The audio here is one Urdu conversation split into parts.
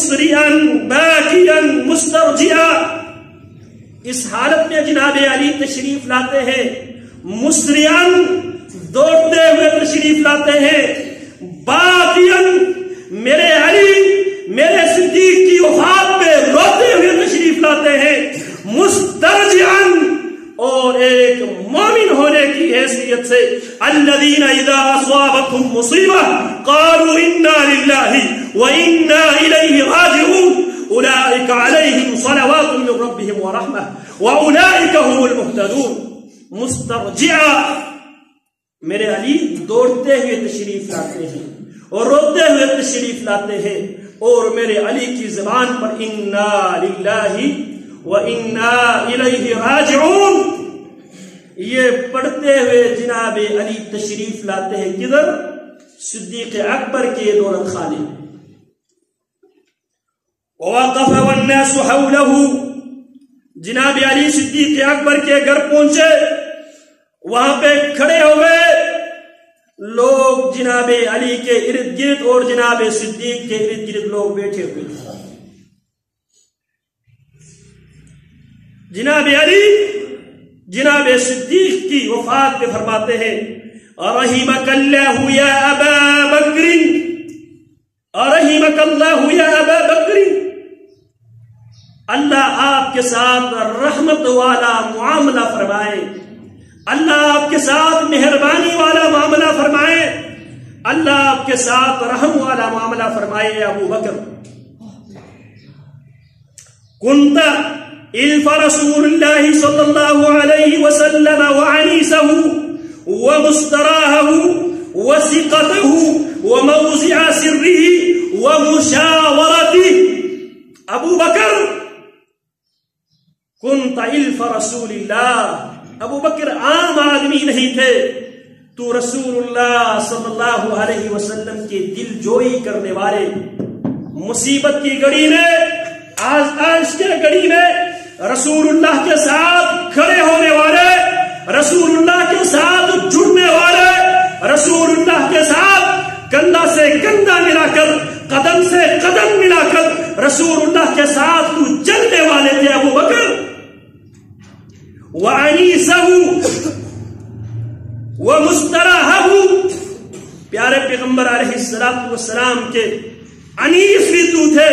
مسرعا باكيا مسترجعا. اس حالت میں جناب علی تشریف لاتے ہیں، مسرعا دوڑتے ہوئے تشریف لاتے ہیں، باکیا میرے علی میرے صدیق کی وفات پہ روتے ہوئے تشریف لاتے ہیں، مسترجعا اور ایک مومن ہونے کی حیثیت سے الذین اذا اصابتهم مصیبہ قالوا انا للہ وانا الیہ راجعون اولئک علیہم صلوات من ربهم ورحمہ واولئک هم المہتدون. مسترجعا میرے علی دوڑتے ہوئے تشریف لاتے ہیں اور روتے ہوئے تشریف لاتے ہیں، اور میرے علی کی زبان پر انا للہ وَإِنَّا إِلَيْهِ رَاجِعُونَ یہ پڑھتے ہوئے جناب علی تشریف لاتے ہیں کدھر؟ صدیق اکبر کے دولت خانے میں. وَوَقَفَ وَالنَّاسُ حَوْلَهُ جناب علی صدیق اکبر کے گھر پہنچے، وہاں پہ کھڑے ہوئے لوگ جناب علی کے ارد گرد اور جناب صدیق کے ارد گرد لوگ بیٹھے ہوئے تھے. جناب علی جناب صدیق کی وفات پہ فرماتے ہیں رحمک اللہ یا ابا بکر، رحمک اللہ یا ابا بکر، اللہ آپ کے ساتھ رحمت والا معاملہ فرمائے، اللہ آپ کے ساتھ مہربانی والا معاملہ فرمائے، اللہ آپ کے ساتھ رحم والا معاملہ فرمائے. ابو بکر کنت الف رسول اللہ صلی اللہ علیہ وسلم وعنیسہ ومستراہ وثقتہ وموضع سرہ ومشاورتہ. ابو بکر کنت الف رسول اللہ، ابو بکر عام آدمی نہیں تھے، تو رسول اللہ صلی اللہ علیہ وسلم کے دل جوئی کرنے والے، مصیبت کی گھڑی میں آج کے گھڑی میں رسول اللہ کے ساتھ کھڑے ہونے والے، رسول اللہ کے ساتھ جڑنے والے، رسول اللہ کے ساتھ کندھا سے کندھا ملا کر قدم سے قدم ملا کر رسول اللہ کے ساتھ تو چلنے والے تھے ابو بکر. وعنیسہ ومستراہ، پیارے پیغمبر علیہ السلام کے انیس بھی تو تھے،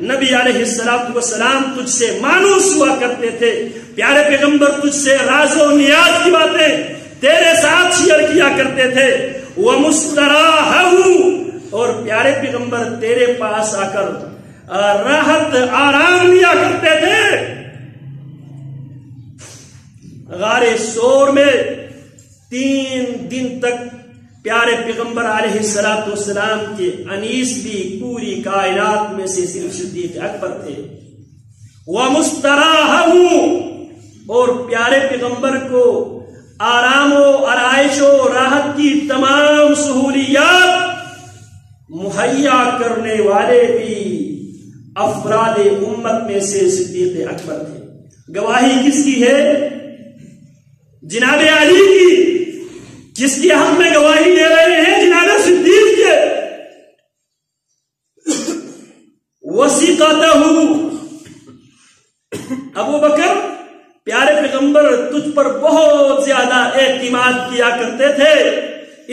نبی علیہ السلام تجھ سے مانوس ہوا کرتے تھے، پیارے پیغمبر تجھ سے راز و نیاز کی باتیں تیرے ساتھ شیئر کیا کرتے تھے. ومستراہ، اور پیارے پیغمبر تیرے پاس آ کر راحت آرام لیا کرتے تھے. غار سور میں 3 دن تک پیارے پیغمبر علیہ السلام کے انیس بھی پوری کائنات میں سے صرف صدیق اکبر تھے. ومستراہ، اور پیارے پیغمبر کو آرام و آرائش و راحت کی تمام سہولیات مہیا کرنے والے بھی افراد امت میں سے صدیق اکبر تھے. گواہی کس کی ہے؟ جناب علی کی. کس کی ہم میں گواہی دے رہے ہیں؟ جناب صدیق کے. وثقتہ، ابو بکر پیارے پیغمبر تجھ پر بہت زیادہ اعتماد کیا کرتے تھے،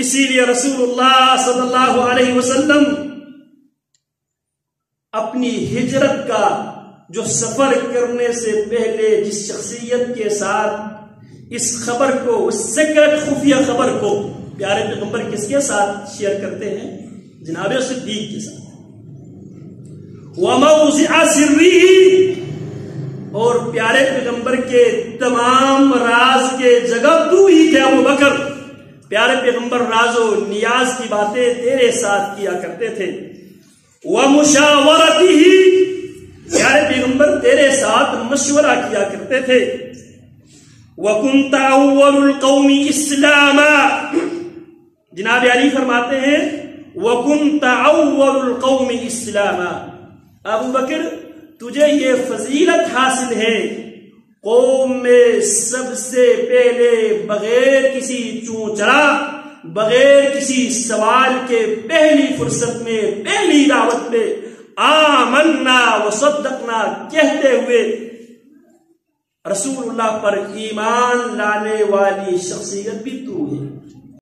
اسی لیے رسول اللہ صلی اللہ علیہ وسلم اپنی ہجرت کا جو سفر کرنے سے پہلے جس شخصیت کے ساتھ اس خبر کو، اس سیکرٹ خفیہ خبر کو پیارے پیغمبر کس کے ساتھ شیئر کرتے ہیں؟ جناب صدیق کے ساتھ. وموضع سرہ، اور پیارے پیغمبر کے تمام راز کے جگہ تو ہی تھے ابو بکر. پیارے پیغمبر راز و نیاز کی باتیں تیرے ساتھ کیا کرتے تھے. ومشاورتہ، پیارے پیغمبر تیرے ساتھ مشورہ کیا کرتے تھے. وَكُنْتَ أَوَّلُ الْقَوْمِ إِسْلَامًا، جناب علی فرماتے ہیں وَكُنْتَ أَوَّلُ الْقَوْمِ إِسْلَامًا، ابو بکر تجھے یہ فضیلت حاصل ہے قوم میں سب سے پہلے بغیر کسی چوں چرا، بغیر کسی سوال کے پہلی فرصت میں، پہلی دعوت میں آمنا وصدقنا کہتے ہوئے رسول اللہ پر ایمان لانے والی شخصیت بھی تو ہے.